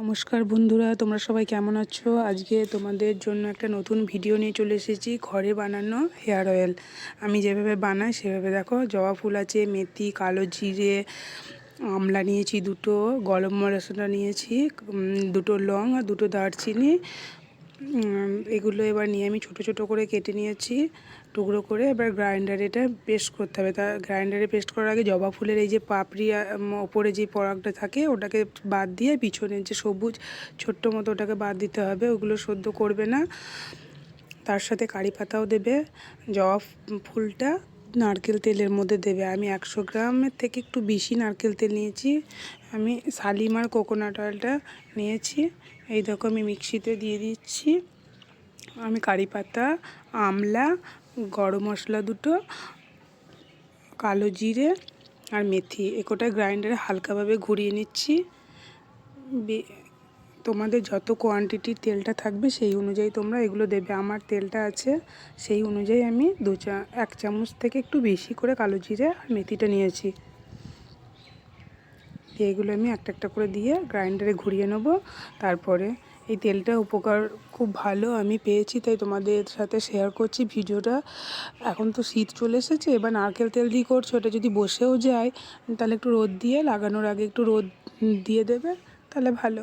নমস্কার বন্ধুরা, তোমরা সবাই কেমন আছো? আজকে তোমাদের জন্য একটা নতুন ভিডিও নিয়ে চলে এসেছি, ঘরে বানানো হেয়ার অয়েল। আমি যেভাবে বানাই সেভাবে দেখো। জবা ফুল আছে, মেথি, কালো জিরে, আমলা নিয়েছি দুটো, গরম মশলা নিয়েছি দুটো, লং আর দুটো দারচিনি। এগুলো এবার নিয়ে আমি ছোট ছোট করে কেটে নিয়েছি টুকরো করে। এবার গ্রাইন্ডারে এটা পেস্ট করতে হবে। তা গ্রাইন্ডারে পেস্ট করার আগে জবা ফুলের এই যে পাপড়ি ওপরে যে পরাগটা থাকে ওটাকে বাদ দিয়ে পিছনের যে সবুজ ছোট্ট মতো ওটাকে বাদ দিতে হবে। ওগুলো সদ্য করবে না। তার সাথে কারি পাতাও দেবে। জবা ফুলটা নারকেল তেলের মধ্যে দেবে। আমি 100 গ্রামের থেকে একটু বেশি নারকেল তেল নিয়েছি। আমি শালিমার কোকোনাট অয়েলটা নিয়েছি। এই দেখো আমি মিক্সিতে দিয়ে দিচ্ছি। আমি কারি পাতা, আমলা, গরম মশলা দুটো, কালো জিরে আর মেথি একটা গ্রাইন্ডারে হালকাভাবে ঘুরিয়ে নিচ্ছি। তোমাদের যত কোয়ান্টিটির তেলটা থাকবে সেই অনুযায়ী তোমরা এগুলো দেবে। আমার তেলটা আছে সেই অনুযায়ী আমি 1 চামচ থেকে একটু বেশি করে কালো জিরে আর মেথিটা নিয়েছি। এগুলো আমি একটা একটা করে দিয়ে গ্রাইন্ডারে ঘুরিয়ে নেব। তারপরে এই তেলটা উপকার খুব ভালো আমি পেয়েছি, তাই তোমাদের সাথে শেয়ার করছি ভিডিওটা। এখন তো শীত চলে এসেছে, এবার নারকেল তেল দিয়ে করছো, এটা যদি বসেও যায় তাহলে একটু রোদ দিয়ে, লাগানোর আগে একটু রোদ দিয়ে দেবে, তাহলে ভালো।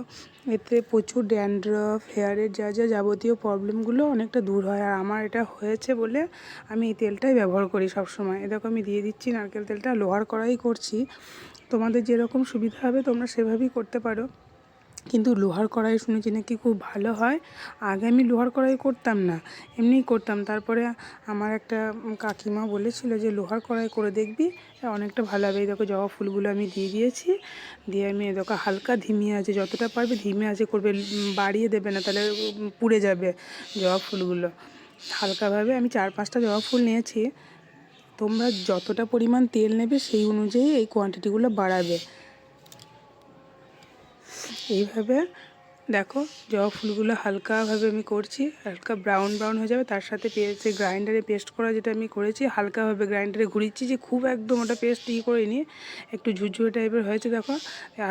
এতে প্রচুর ড্যান্ড্রফ, হেয়ারের যা যা যাবতীয় প্রবলেমগুলো অনেকটা দূর হয়। আর আমার এটা হয়েছে বলে আমি এই তেলটাই ব্যবহার করি সব সময়। দেখো আমি দিয়ে দিচ্ছি নারকেল তেলটা। লোহার কড়াই করছি, তোমাদের যেরকম সুবিধা হবে তোমরা সেভাবেই করতে পারো, কিন্তু লোহার কড়াই শুনেছি নাকি খুব ভালো হয়। আগে আমি লোহার কড়াই করতাম না, এমনিই করতাম। তারপরে আমার একটা কাকিমা বলেছিল যে লোহার কড়াই করে দেখবি, অনেকটা ভালো হবে। এই দেখো জবা ফুলগুলো আমি দিয়ে দিয়েছি। দিয়ে আমি দেখো হালকা ধিমে আছে, যতটা পারবে ধিমে আছে করবে, বাড়িয়ে দেবে না, তাহলে পুড়ে যাবে জবা ফুলগুলো। হালকাভাবে আমি 4-5টা জবা ফুল নিয়েছি। তোমরা যতটা পরিমাণ তেল নেবে সেই অনুযায়ী এই কোয়ান্টিটিগুলো বাড়াবে। এইভাবে দেখো জবা ফুলগুলো হালকাভাবে আমি করছি, হালকা ব্রাউন ব্রাউন হয়ে যাবে। তার সাথে পেস্ট, গ্রাইন্ডারে পেস্ট করা যেটা আমি করেছি, হালকাভাবে গ্রাইন্ডারে ঘুরিয়েছি, যে খুব একদম ওটা পেস্ট করে নিয়ে একটু ঝুরঝুরে টাইপের হয়েছে। দেখো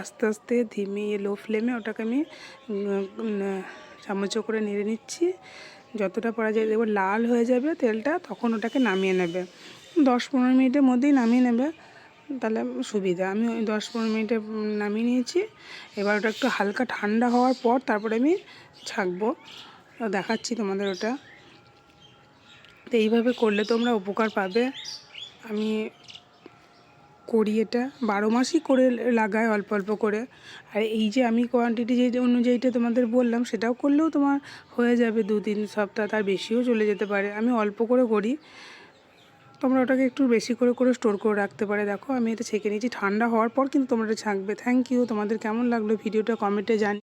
আস্তে আস্তে ধিমে লো ফ্লেমে ওটাকে আমি চামচ করে নেড়ে নিচ্ছি যতটা পারা যায়। দেখো লাল হয়ে যাবে তেলটা, তখন ওটাকে নামিয়ে নেবে। 10-15 মিনিটের মধ্যেই নামিয়ে নেবে, তাহলে সুবিধা। আমি ওই 10-15 মিনিটে নামিয়ে নিয়েছি। এবার ওটা একটু হালকা ঠান্ডা হওয়ার পর তারপরে আমি ছাঁকবো, দেখাচ্ছি তোমাদের ওটা। তো এইভাবে করলে তোমরা উপকার পাবে। আমি করি এটা, 12 মাসই করে লাগাই অল্প অল্প করে। আর এই যে আমি কোয়ান্টিটি যে অনুযায়ীটা তোমাদের বললাম সেটাও করলেও তোমার হয়ে যাবে 2-3 সপ্তাহ, তার বেশিও চলে যেতে পারে। আমি অল্প করে করি, তোমরা ওটাকে একটু বেশি করে করে স্টোর করে রাখতে পারে। দেখো আমি এটা ছেঁকে নিয়েছি, ঠান্ডা হওয়ার পর কিন্তু তোমরা এটা ছাঁকবে। Thank you. তোমাদের কেমন লাগলো ভিডিওটা কমেন্টে জানি।